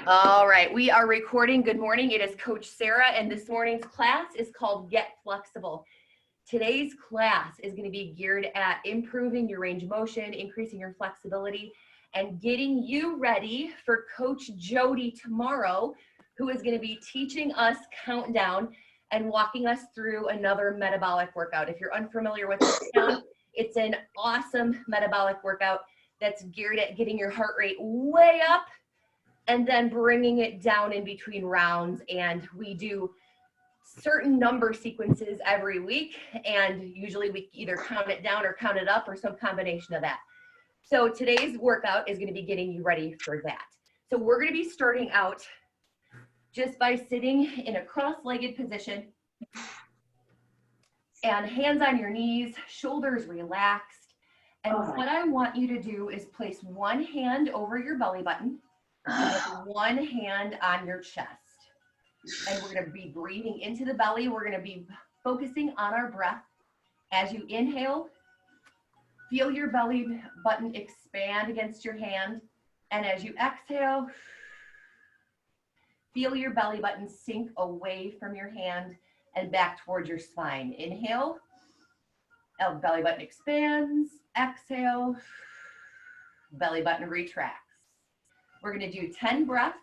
All right, we are recording. Good morning. It is Coach Sarah, and this morning's class is called Get Flexible. Today's class is going to be geared at improving your range of motion, increasing your flexibility, and getting you ready for Coach Jody tomorrow, who is going to be teaching us countdown and walking us through another metabolic workout. If you're unfamiliar with this count, it's an awesome metabolic workout that's geared at getting your heart rate way up and then bringing it down in between rounds. And we do certain number sequences every week, and usually we either count it down or count it up or some combination of that. So today's workout is going to be getting you ready for that. So we're going to be starting out just by sitting in a cross-legged position and hands on your knees, shoulders relaxed. And what I want you to do is place one hand over your belly button and one hand on your chest. And we're going to be breathing into the belly. We're going to be focusing on our breath. As you inhale, feel your belly button expand against your hand. And as you exhale, feel your belly button sink away from your hand and back towards your spine. Inhale, belly button expands. Exhale, belly button retracts. We're going to do 10 breaths.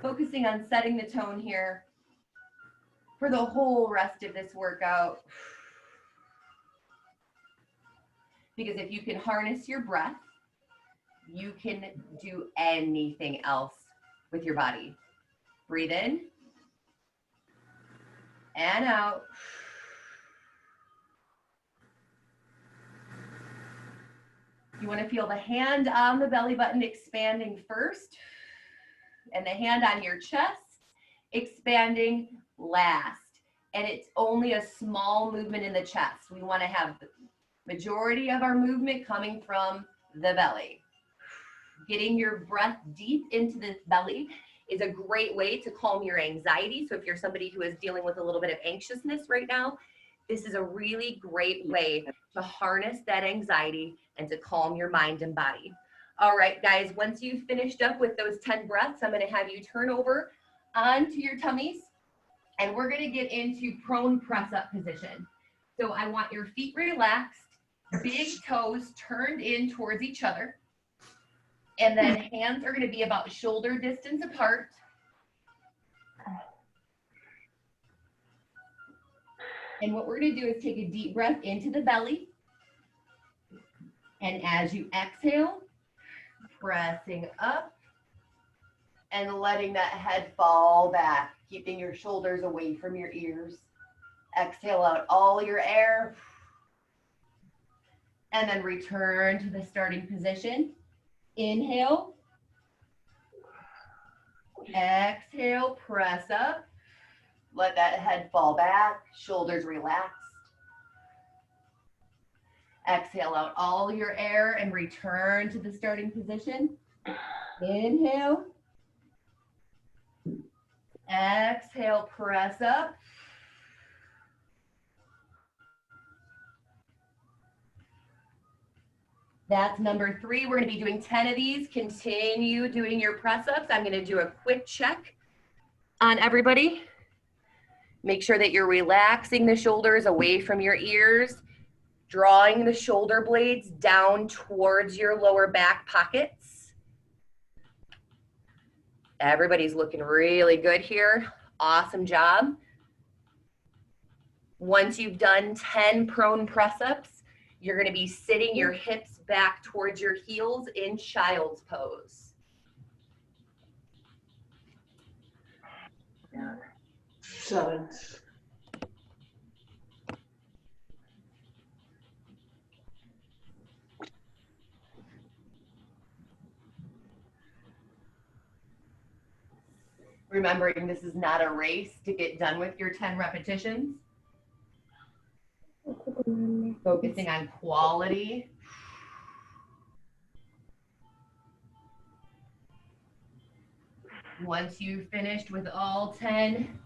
Focusing on setting the tone here for the whole rest of this workout. Because if you can harness your breath, you can do anything else with your body. Breathe in and out. You want to feel the hand on the belly button expanding first, and the hand on your chest expanding last. And it's only a small movement in the chest. We want to have the majority of our movement coming from the belly. Getting your breath deep into the belly is a great way to calm your anxiety. So if you're somebody who is dealing with a little bit of anxiousness right now, this is a really great way to harness that anxiety and to calm your mind and body. All right, guys, once you've finished up with those 10 breaths, I'm going to have you turn over onto your tummies, and we're going to get into prone press up position. So I want your feet relaxed, big toes turned in towards each other, and then hands are going to be about shoulder distance apart. And what we're going to do is take a deep breath into the belly. And as you exhale, pressing up and letting that head fall back, keeping your shoulders away from your ears. Exhale out all your air. And then return to the starting position. Inhale. Exhale, press up. Let that head fall back, shoulders relaxed. Exhale out all your air and return to the starting position. Inhale. Exhale, press up. That's number 3. We're going to be doing 10 of these. Continue doing your press-ups. I'm going to do a quick check on everybody. Make sure that you're relaxing the shoulders away from your ears, drawing the shoulder blades down towards your lower back pockets. Everybody's looking really good here. Awesome job. Once you've done 10 prone press-ups, you're going to be sitting your hips back towards your heels in child's pose. Yeah. 7. Remembering this is not a race to get done with your 10 repetitions. Focusing on quality. Once you've finished with all 10,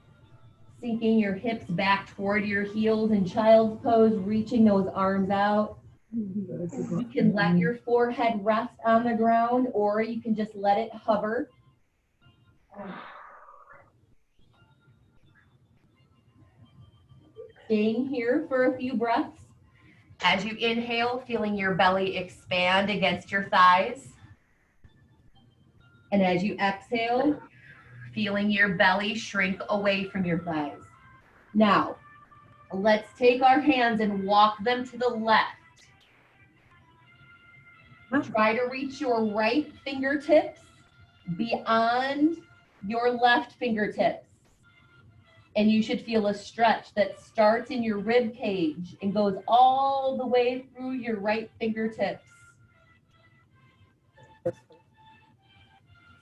Sinking your hips back toward your heels in child's pose, reaching those arms out. You can let your forehead rest on the ground, or you can just let it hover. Staying here for a few breaths. As you inhale, feeling your belly expand against your thighs. And as you exhale, feeling your belly shrink away from your thighs. Now, let's take our hands and walk them to the left. Try to reach your right fingertips beyond your left fingertips. And you should feel a stretch that starts in your rib cage and goes all the way through your right fingertips.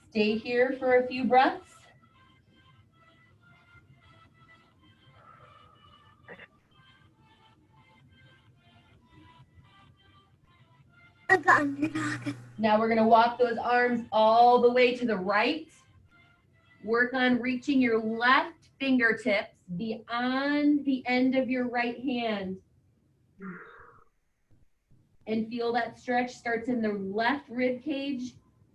Stay here for a few breaths. Now we're going to walk those arms all the way to the right. Work on reaching your left fingertips beyond the end of your right hand. And feel that stretch starts in the left rib cage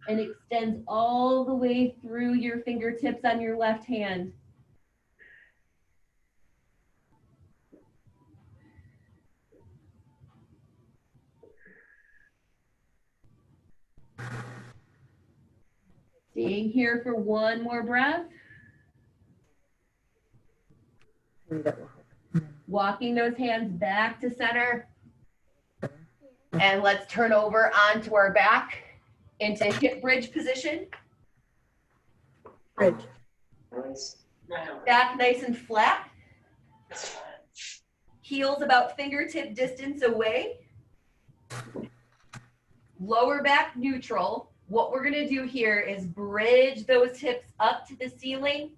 and extends all the way through your fingertips on your left hand. Staying here for one more breath. Walking those hands back to center. And let's turn over onto our back into hip bridge position. Bridge. Back nice and flat. Heels about fingertip distance away. Lower back neutral. What we're going to do here is bridge those hips up to the ceiling,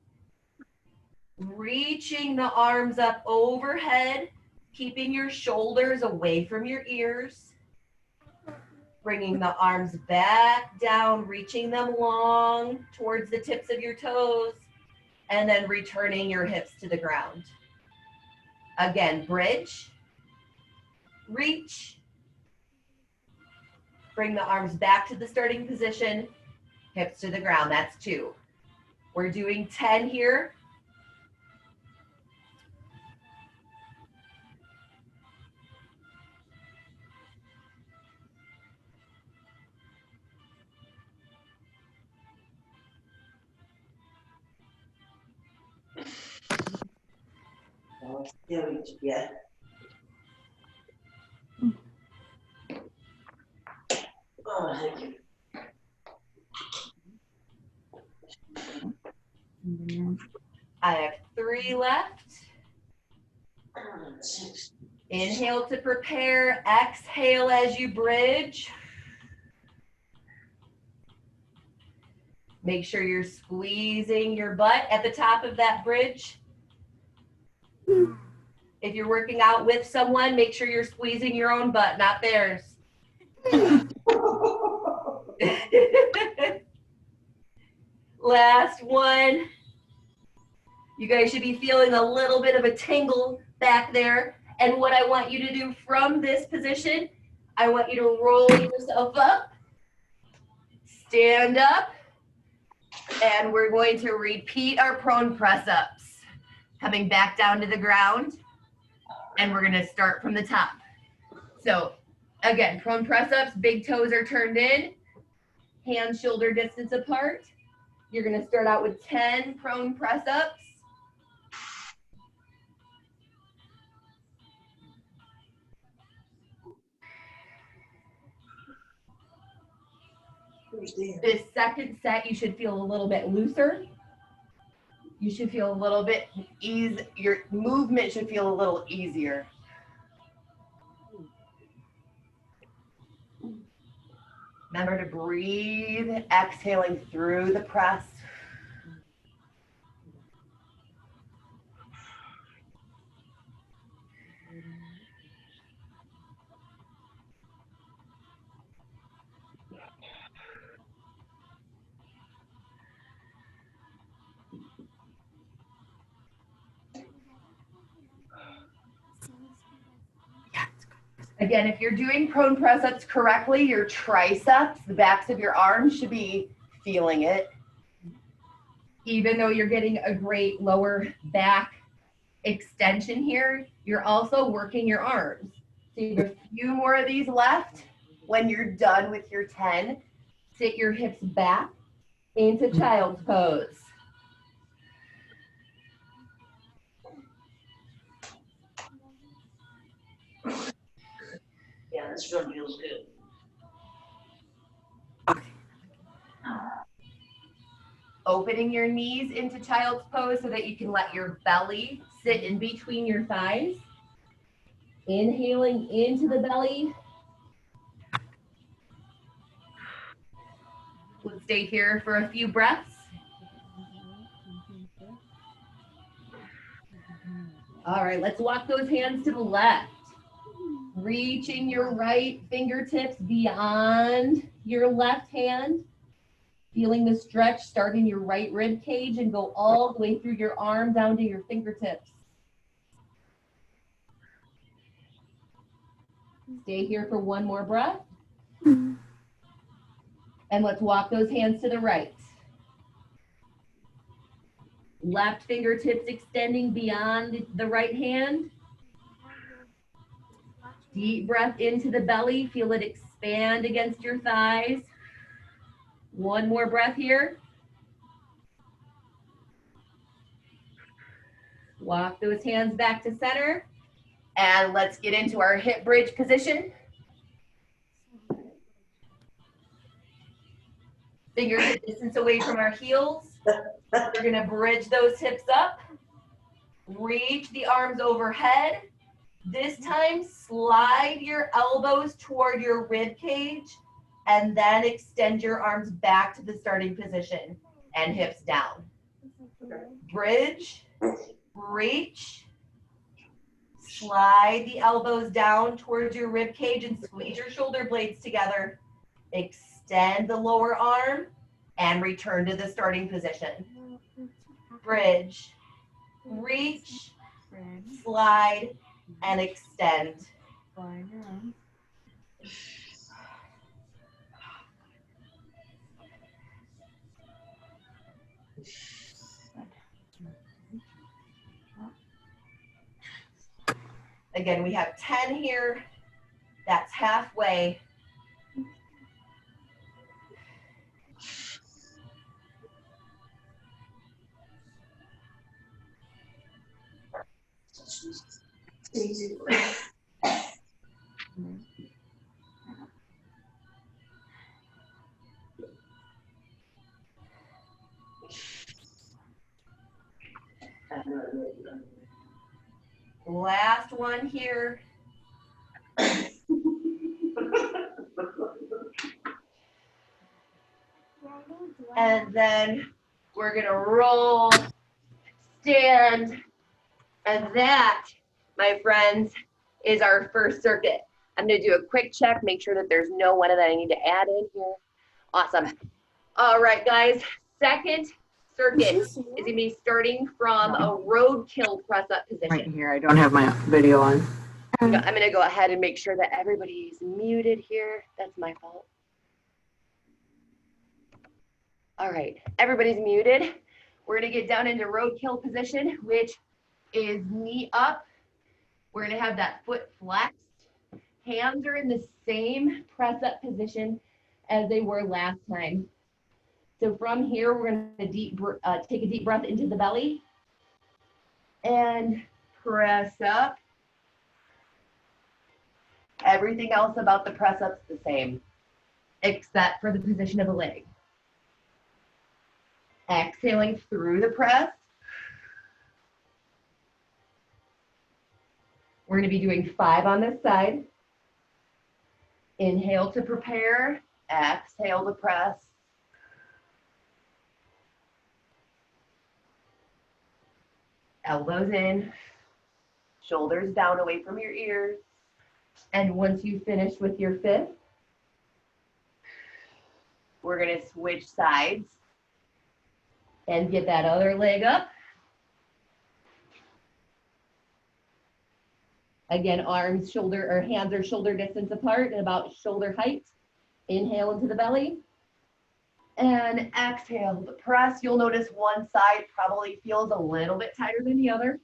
reaching the arms up overhead, keeping your shoulders away from your ears, bringing the arms back down, reaching them long towards the tips of your toes, and then returning your hips to the ground. Again, bridge, reach, bring the arms back to the starting position, hips to the ground. That's 2. We're doing 10 here. Yeah. Oh, thank you. I have 3 left. Inhale to prepare, exhale as you bridge. Make sure you're squeezing your butt at the top of that bridge. If you're working out with someone, make sure you're squeezing your own butt, not theirs. Last one. You guys should be feeling a little bit of a tingle back there. And what I want you to do from this position, I want you to roll yourself up, stand up, and we're going to repeat our prone press ups. Coming back down to the ground, and we're gonna start from the top. So again, prone press ups, big toes are turned in, hands shoulder distance apart. You're gonna start out with 10 prone press ups. This second set, you should feel a little bit looser. You should feel a little bit your movement should feel a little easier. Remember to breathe, exhaling through the press. Again, if you're doing prone press-ups correctly, your triceps, the backs of your arms should be feeling it. Even though you're getting a great lower back extension here, you're also working your arms. So you have a few more of these left. When you're done with your 10, sit your hips back into child's pose. Yeah, this one feels good. Opening your knees into child's pose so that you can let your belly sit in between your thighs. Inhaling into the belly. Let's stay here for a few breaths. All right, let's walk those hands to the left. Reaching your right fingertips beyond your left hand. Feeling the stretch start in your right rib cage and go all the way through your arm down to your fingertips. Stay here for one more breath. And let's walk those hands to the right. Left fingertips extending beyond the right hand. Deep breath into the belly. Feel it expand against your thighs. One more breath here. Walk those hands back to center. And let's get into our hip bridge position. Fingers a distance away from our heels. We're gonna bridge those hips up. Reach the arms overhead. This time, slide your elbows toward your rib cage and then extend your arms back to the starting position and hips down. Bridge, reach, slide the elbows down towards your rib cage and squeeze your shoulder blades together. Extend the lower arm and return to the starting position. Bridge, reach, slide, and extend. Again, we have 10 here. That's halfway. Easy. Last one here. And then we're gonna roll, stand, and that, my friends, is our first circuit. I'm gonna do a quick check, make sure that there's no one that I need to add in here. Awesome. All right, guys, second circuit is gonna be starting from a roadkill press up position. Right here, I don't have my video on. I'm gonna go ahead and make sure that everybody's muted here. That's my fault. All right, everybody's muted. We're gonna get down into roadkill position, which is knee up. We're gonna have that foot flexed. Hands are in the same press up position as they were last time. So from here, we're gonna take a deep breath into the belly and press up. Everything else about the press up's the same, except for the position of the leg. Exhaling through the press. We're going to be doing 5 on this side. Inhale to prepare, exhale to press. Elbows in, shoulders down away from your ears. And once you finish with your 5th, we're going to switch sides and get that other leg up. Again, arms, shoulder, or hands are shoulder distance apart and about shoulder height. Inhale into the belly. And exhale, the press. You'll notice one side probably feels a little bit tighter than the other.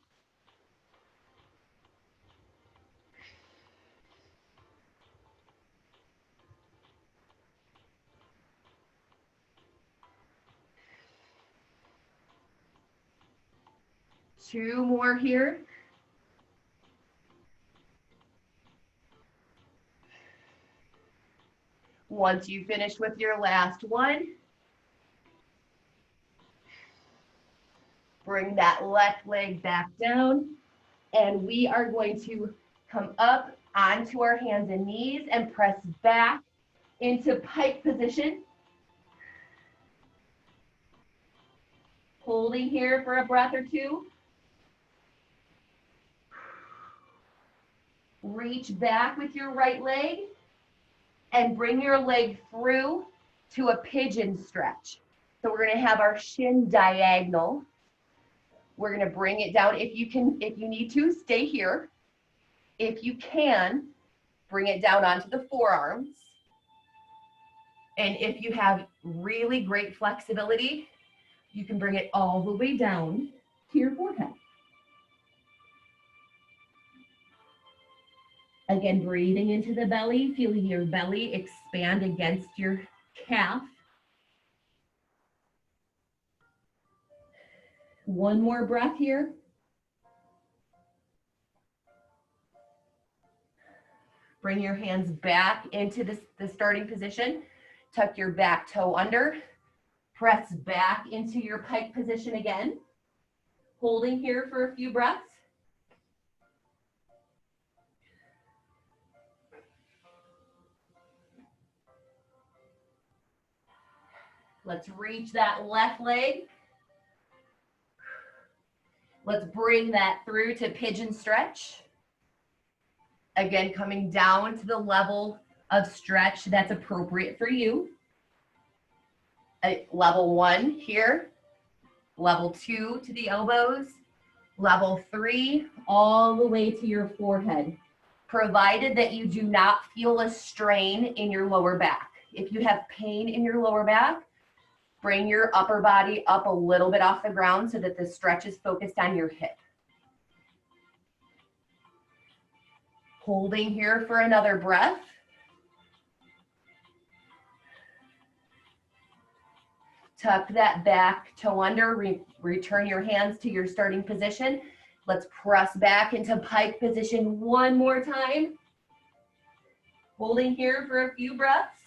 Two more here. Once you finish with your last one, bring that left leg back down, and we are going to come up onto our hands and knees and press back into pike position. Holding here for a breath or two. Reach back with your right leg and bring your leg through to a pigeon stretch. So we're going to have our shin diagonal. We're going to bring it down. If you need to, stay here. If you can, bring it down onto the forearms. And if you have really great flexibility, you can bring it all the way down to your forehead. Again, breathing into the belly, feeling your belly expand against your calf. One more breath here. Bring your hands back into the starting position. Tuck your back toe under. Press back into your pike position again. Holding here for a few breaths. Let's reach that left leg. Let's bring that through to pigeon stretch. Again, coming down to the level of stretch that's appropriate for you. Level 1 here, level 2 to the elbows, level 3 all the way to your forehead, provided that you do not feel a strain in your lower back. If you have pain in your lower back, bring your upper body up a little bit off the ground so that the stretch is focused on your hip. Holding here for another breath. Tuck that back toe under, return your hands to your starting position. Let's press back into pike position one more time. Holding here for a few breaths.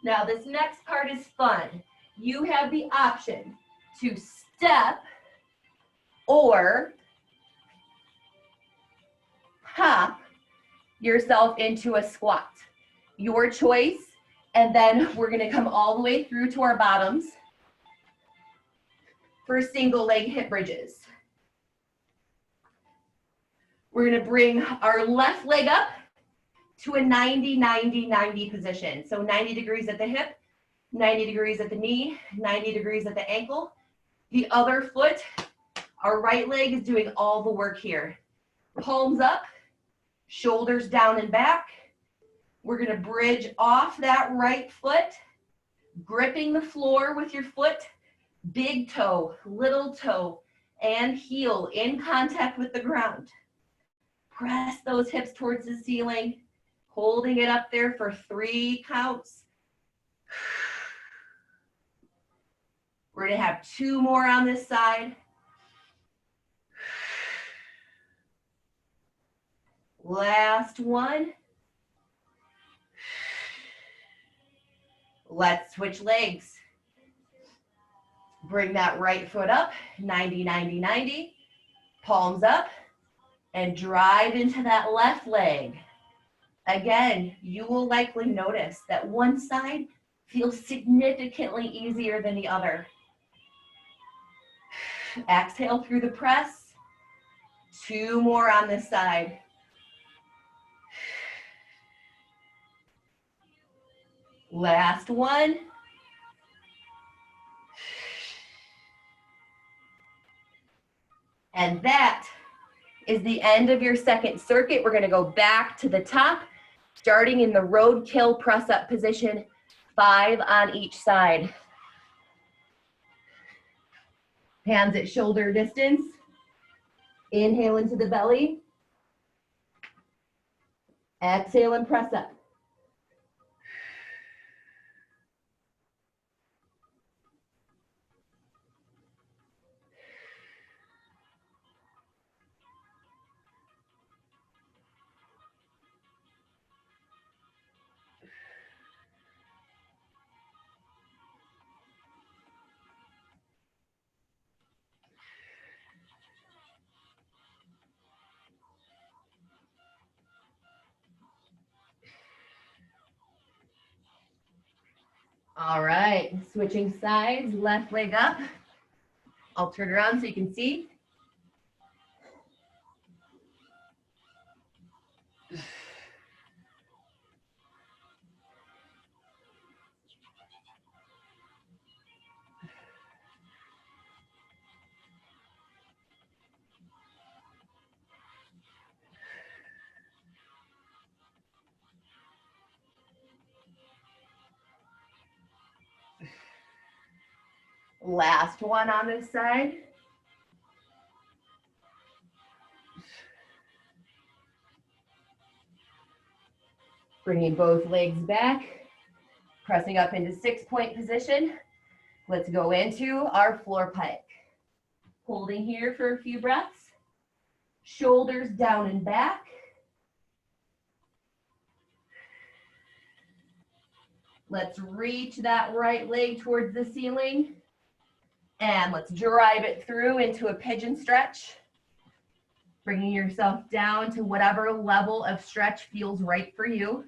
Now this next part is fun. You have the option to step or hop yourself into a squat. Your choice. And then we're going to come all the way through to our bottoms for single leg hip bridges. We're going to bring our left leg up to a 90-90-90 position. So 90 degrees at the hip, 90 degrees at the knee, 90 degrees at the ankle. The other foot, our right leg is doing all the work here. Palms up, shoulders down and back. We're going to bridge off that right foot, gripping the floor with your foot, big toe, little toe, and heel in contact with the ground. Press those hips towards the ceiling, holding it up there for 3 counts. We're going to have 2 more on this side. Last one. Let's switch legs. Bring that right foot up, 90-90-90. Palms up and drive into that left leg. Again, you will likely notice that one side feels significantly easier than the other. Exhale through the press. 2 more on this side. Last one. And that is the end of your second circuit. We're going to go back to the top, starting in the roadkill press up position, 5 on each side. Hands at shoulder distance. Inhale into the belly. Exhale and press up. All right, switching sides, left leg up. I'll turn around so you can see. Last one on this side. Bringing both legs back, pressing up into 6-point position. Let's go into our floor pike. Holding here for a few breaths. Shoulders down and back. Let's reach that right leg towards the ceiling. And let's drive it through into a pigeon stretch. Bringing yourself down to whatever level of stretch feels right for you.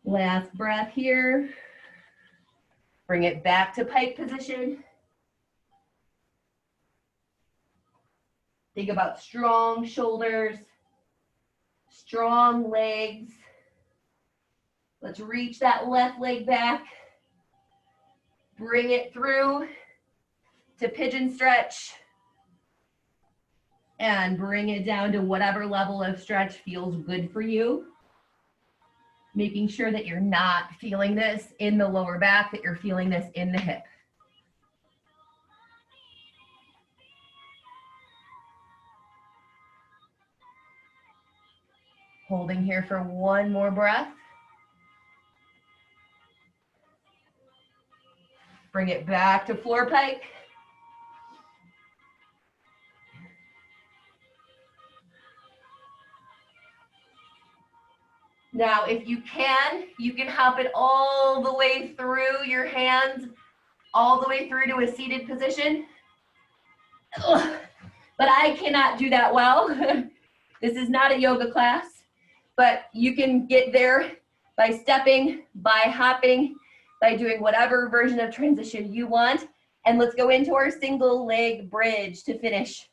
Last breath here. Bring it back to pike position. Think about strong shoulders, strong legs. Let's reach that left leg back. Bring it through to pigeon stretch. And bring it down to whatever level of stretch feels good for you. Making sure that you're not feeling this in the lower back, that you're feeling this in the hip. Holding here for one more breath. Bring it back to floor pike. Now, if you can hop it all the way through your hands, all the way through to a seated position. Ugh. But I cannot do that well. This is not a yoga class, but you can get there by stepping, by hopping, by doing whatever version of transition you want. And let's go into our single leg bridge to finish.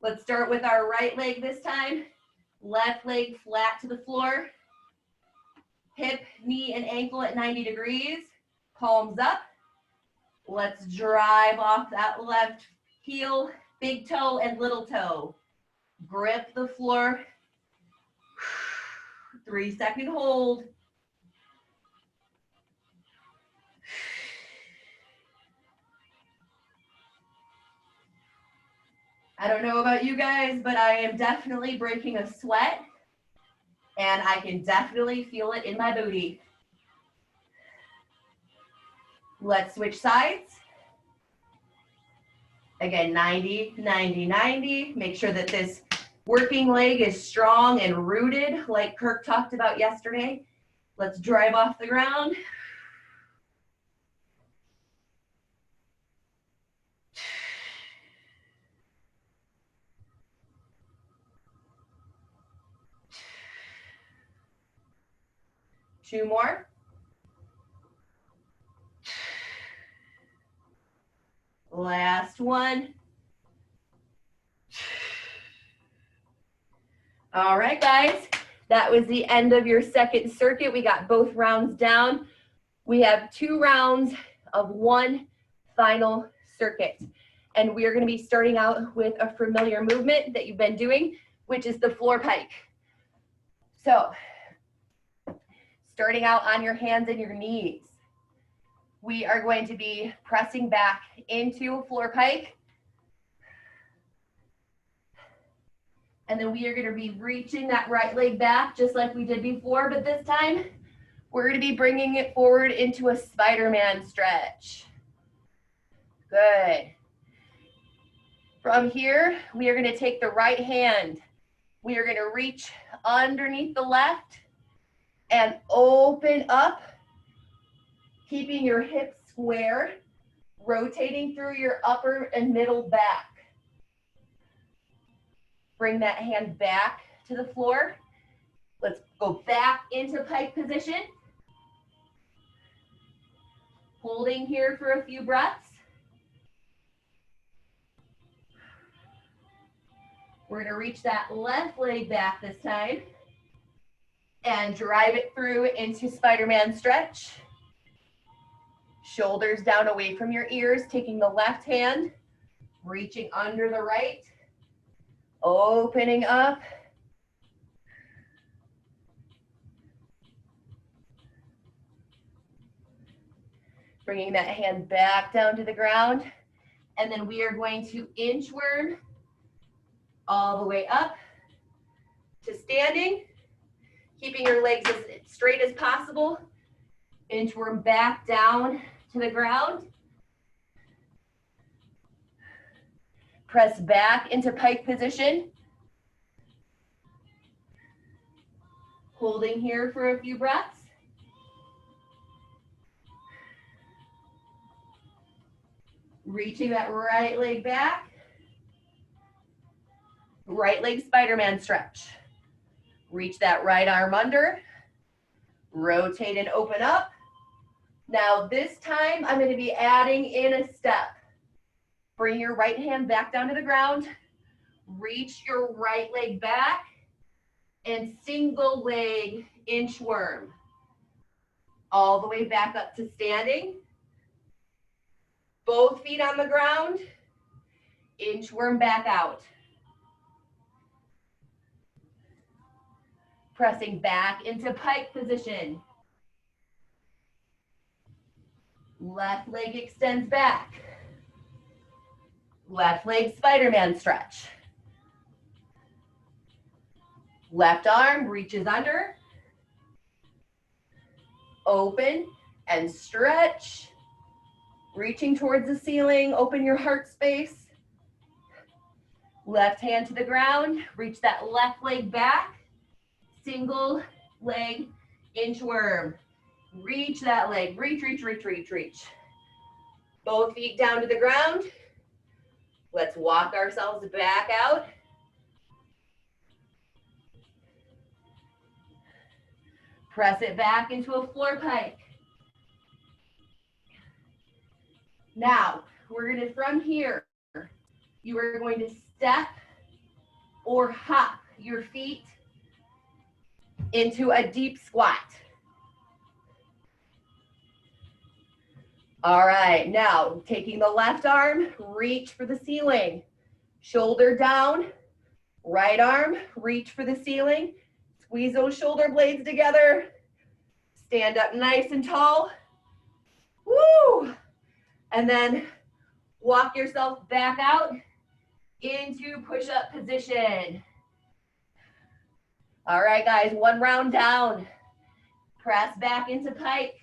Let's start with our right leg this time. Left leg flat to the floor. Hip, knee, and ankle at 90 degrees. Palms up. Let's drive off that left heel, big toe and little toe. Grip the floor. 3-second hold. I don't know about you guys, but I am definitely breaking a sweat, and I can definitely feel it in my booty. Let's switch sides. Again, 90, 90, 90. Make sure that this working leg is strong and rooted, like Kirk talked about yesterday. Let's drive off the ground. Two more. Last one. All right, guys, that was the end of your second circuit. We got both rounds down. We have 2 rounds of 1 final circuit. And we are going to be starting out with a familiar movement that you've been doing, which is the floor pike. So, starting out on your hands and your knees, we are going to be pressing back into a floor pike. And then we are going to be reaching that right leg back just like we did before, but this time we're going to be bringing it forward into a Spiderman stretch. Good. From here, we are going to take the right hand. We are going to reach underneath the left and open up, keeping your hips square, rotating through your upper and middle back. Bring that hand back to the floor. Let's go back into pike position. Holding here for a few breaths. We're going to reach that left leg back this time and drive it through into Spiderman stretch. Shoulders down away from your ears, taking the left hand, reaching under the right, opening up. Bringing that hand back down to the ground. And then we are going to inchworm all the way up to standing, keeping your legs as straight as possible. Inchworm back down to the ground. Press back into pike position. Holding here for a few breaths. Reaching that right leg back. Right leg Spiderman stretch. Reach that right arm under. Rotate and open up. Now this time I'm going to be adding in a step. Bring your right hand back down to the ground. Reach your right leg back and single leg inchworm. All the way back up to standing. Both feet on the ground. Inchworm back out. Pressing back into pike position. Left leg extends back. Left leg Spiderman stretch. Left arm reaches under. Open and stretch. Reaching towards the ceiling, open your heart space. Left hand to the ground, reach that left leg back. Single leg inchworm. Reach that leg, reach, reach, reach, reach, reach. Both feet down to the ground. Let's walk ourselves back out. Press it back into a floor pike. Now, we're going to, from here, you are going to step or hop your feet into a deep squat. All right, now taking the left arm, reach for the ceiling. Shoulder down, right arm, reach for the ceiling. Squeeze those shoulder blades together. Stand up nice and tall. Woo! And then walk yourself back out into push-up position. All right, guys, 1 round down. Press back into pike.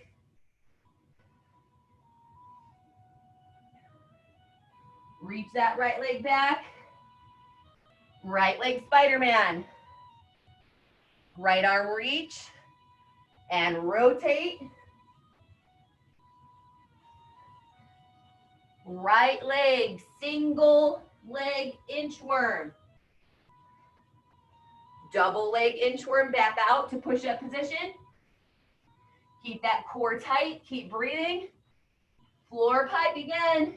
Reach that right leg back. Right leg Spiderman. Right arm reach and rotate. Right leg, single leg inchworm. Double leg inchworm back out to push-up position. Keep that core tight, keep breathing. Floor pike again.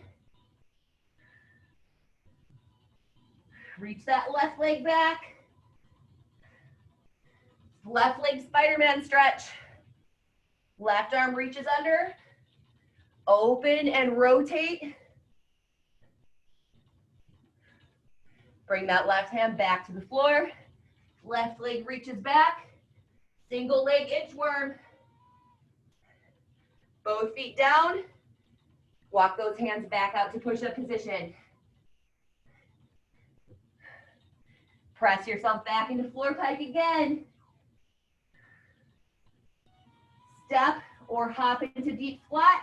Reach that left leg back. Left leg Spiderman stretch. Left arm reaches under. Open and rotate. Bring that left hand back to the floor. Left leg reaches back. Single leg inchworm. Both feet down. Walk those hands back out to push-up position. Press yourself back into floor pike again. Step or hop into deep squat.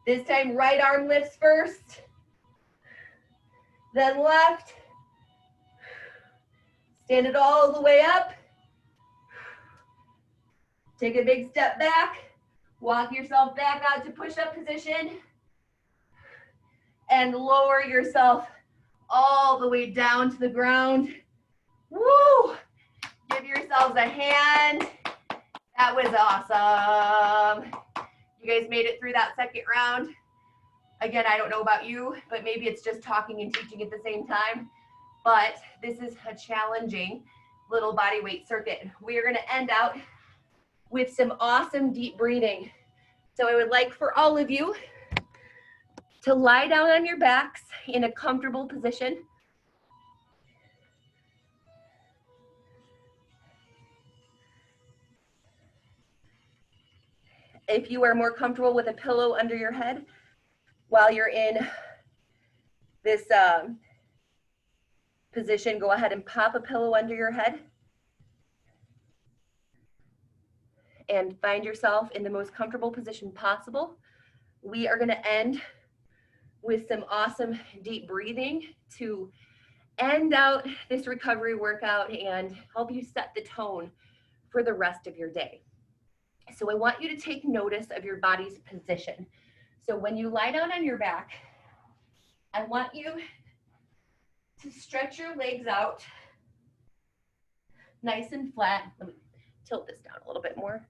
This time, right arm lifts first, then left. Stand it all the way up. Take a big step back. Walk yourself back out to push-up position. And lower yourself all the way down to the ground. Woo! Give yourselves a hand. That was awesome. You guys made it through that second round. Again, I don't know about you, but maybe it's just talking and teaching at the same time. But this is a challenging little body weight circuit. We are going to end out with some awesome deep breathing. So I would like for all of you to lie down on your backs in a comfortable position. If you are more comfortable with a pillow under your head while you're in this position, go ahead and pop a pillow under your head and find yourself in the most comfortable position possible. We are going to end with some awesome deep breathing to end out this recovery workout and help you set the tone for the rest of your day. So I want you to take notice of your body's position. So when you lie down on your back, I want you to stretch your legs out nice and flat. Let me tilt this down a little bit more.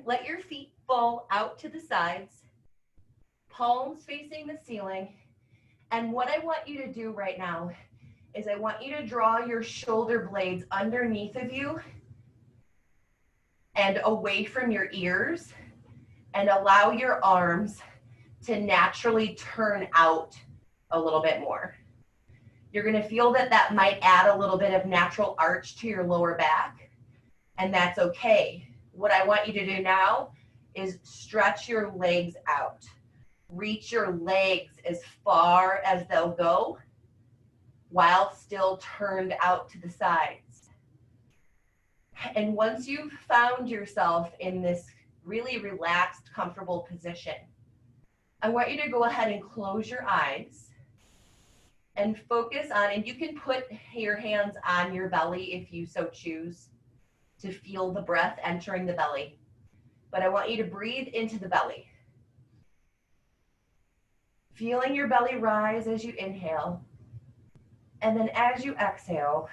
Let your feet fall out to the sides, palms facing the ceiling. And what I want you to do right now is I want you to draw your shoulder blades underneath of you and away from your ears, and allow your arms to naturally turn out a little bit more. You're going to feel that that might add a little bit of natural arch to your lower back, and that's okay. What I want you to do now is stretch your legs out. Reach your legs as far as they'll go while still turned out to the sides. And once you've found yourself in this really relaxed, comfortable position, I want you to go ahead and close your eyes and focus on, and you can put your hands on your belly if you so choose to feel the breath entering the belly. But I want you to breathe into the belly. Feeling your belly rise as you inhale. And then as you exhale,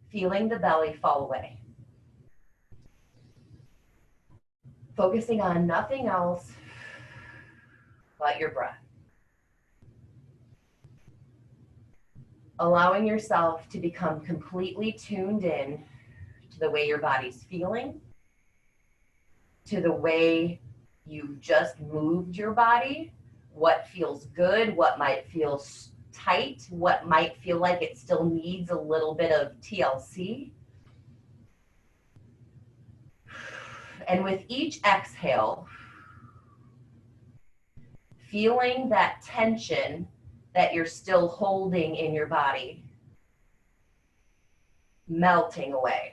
feeling the belly fall away. Focusing on nothing else but your breath. Allowing yourself to become completely tuned in to the way your body's feeling, to the way you've just moved your body, what feels good, what might feel tight, what might feel like it still needs a little bit of TLC. And with each exhale, feeling that tension that you're still holding in your body melting away.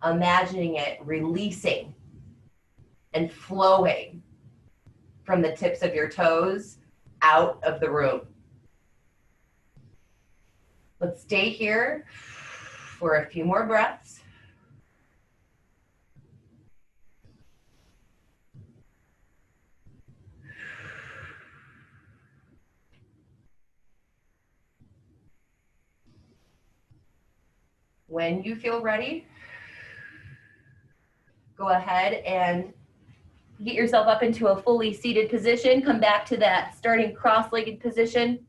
Imagining it releasing and flowing from the tips of your toes out of the room. Let's stay here for a few more breaths. when you feel ready, go ahead and get yourself up into a fully seated position. Come back to that starting cross-legged position.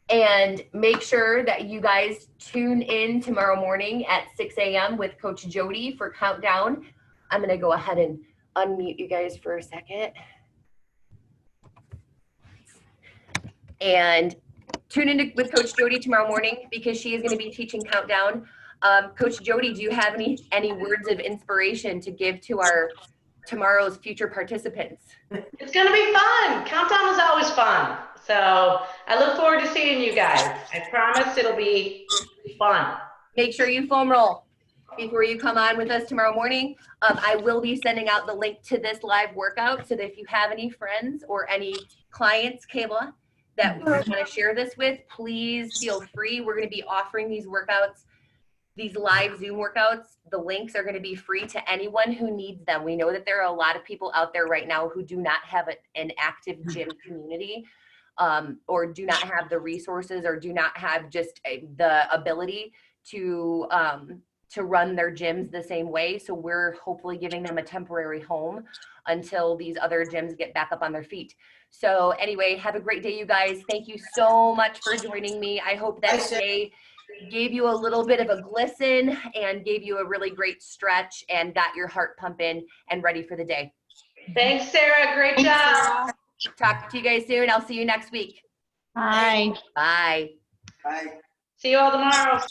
And make sure that you guys tune in tomorrow morning at 6 a.m. with Coach Jody for Countdown. I'm going to go ahead and unmute you guys for a second. And tune in with Coach Jody tomorrow morning because she is going to be teaching Countdown. Coach Jody, do you have any words of inspiration to give to our tomorrow's future participants? It's going to be fun. Countdown is always fun. So I look forward to seeing you guys. I promise it'll be fun. Make sure you foam roll before you come on with us tomorrow morning. I will be sending out the link to this live workout so that if you have any friends or any clients, Kayla, that you want to share this with, please feel free. We're going to be offering these workouts, these live Zoom workouts. The links are going to be free to anyone who needs them. We know that there are a lot of people out there right now who do not have an active gym community. Or do not have the resources or do not have just the ability to run their gyms the same way. So we're hopefully giving them a temporary home until these other gyms get back up on their feet. So anyway, have a great day, you guys. Thank you so much for joining me. I hope that today gave you a little bit of a glisten and gave you a really great stretch and got your heart pumping and ready for the day. Thanks, Sarah. Great job. Talk to you guys soon. I'll see you next week. Bye. Bye. Bye. See you all tomorrow.